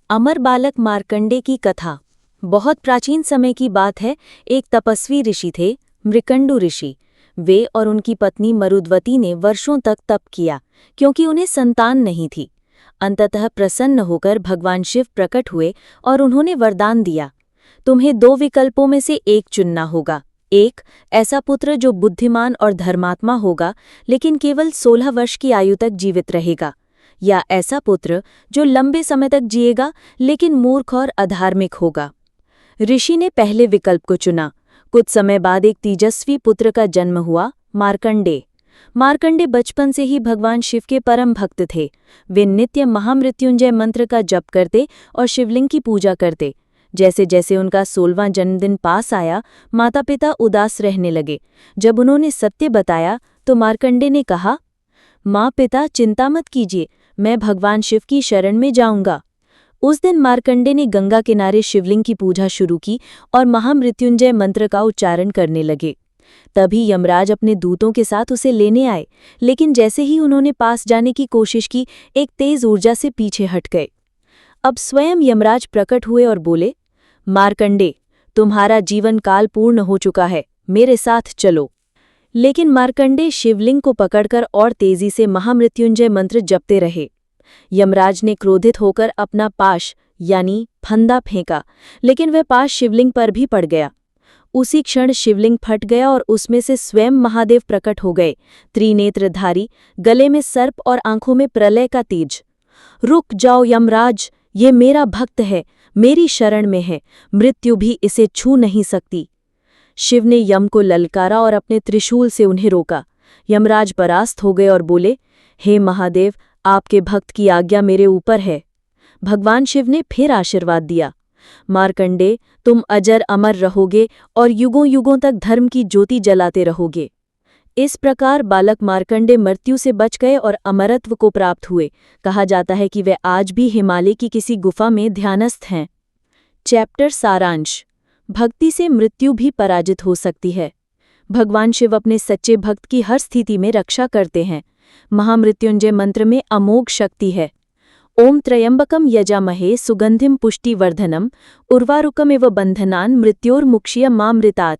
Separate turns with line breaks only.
अमर बालक मार्कंडे की कथा। बहुत प्राचीन समय की बात है। एक तपस्वी ऋषि थे, मृकंडु ऋषि। वे और उनकी पत्नी मरुद्वती ने वर्षों तक तप किया, क्योंकि उन्हें संतान नहीं थी। अंततः प्रसन्न होकर भगवान शिव प्रकट हुए और उन्होंने वरदान दिया, तुम्हें 2 विकल्पों में से एक चुनना होगा। एक, ऐसा पुत्र जो बुद्धिमान और धर्मात्मा होगा, लेकिन केवल 16 वर्ष की आयु तक जीवित रहेगा, या ऐसा पुत्र जो लंबे समय तक जिएगा लेकिन मूर्ख और अधार्मिक होगा। ऋषि ने पहले विकल्प को चुना। कुछ समय बाद एक तेजस्वी पुत्र का जन्म हुआ, मार्कंडे। मार्कंडे बचपन से ही भगवान शिव के परम भक्त थे। वे नित्य महामृत्युंजय मंत्र का जप करते और शिवलिंग की पूजा करते। जैसे जैसे उनका 16वां जन्मदिन पास आया, माता पिता उदास रहने लगे। जब उन्होंने सत्य बताया तो मार्कंडे ने कहा, माँ पिता चिंता मत कीजिए, मैं भगवान शिव की शरण में जाऊंगा। उस दिन मार्कंडे ने गंगा किनारे शिवलिंग की पूजा शुरू की और महामृत्युंजय मंत्र का उच्चारण करने लगे। तभी यमराज अपने दूतों के साथ उसे लेने आए, लेकिन जैसे ही उन्होंने पास जाने की कोशिश की, एक तेज ऊर्जा से पीछे हट गए। अब स्वयं यमराज प्रकट हुए और बोले, मार्कंडे, तुम्हारा जीवन काल पूर्ण हो चुका है, मेरे साथ चलो। लेकिन मार्कंडे शिवलिंग को पकड़कर और तेजी से महामृत्युंजय मंत्र जपते रहे। यमराज ने क्रोधित होकर अपना पाश यानी फंदा फेंका, लेकिन वह पाश शिवलिंग पर भी पड़ गया। उसी क्षण शिवलिंग फट गया और उसमें से स्वयं महादेव प्रकट हो गए, त्रिनेत्रधारी, गले में सर्प और आंखों में प्रलय का तेज। रुक जाओ यमराज, ये मेरा भक्त है, मेरी शरण में है, मृत्यु भी इसे छू नहीं सकती। शिव ने यम को ललकारा और अपने त्रिशूल से उन्हें रोका। यमराज परास्त हो गए और बोले, हे महादेव, आपके भक्त की आज्ञा मेरे ऊपर है। भगवान शिव ने फिर आशीर्वाद दिया, मार्कंडे, तुम अजर अमर रहोगे और युगों युगों तक धर्म की ज्योति जलाते रहोगे। इस प्रकार बालक मार्कंडे मृत्यु से बच गए और अमरत्व को प्राप्त हुए। कहा जाता है कि वे आज भी हिमालय की किसी गुफा में ध्यानस्थ हैं। चैप्टर सारांश। भक्ति से मृत्यु भी पराजित हो सकती है। भगवान शिव अपने सच्चे भक्त की हर स्थिति में रक्षा करते हैं। महामृत्युंजय मंत्र में अमोघ शक्ति है। ओम त्र्यंबकम यजामहे सुगंधिम पुष्टिवर्धनम उर्वारुकमिव बंधनान् मृत्योर्मुक्षीयमामृतात्।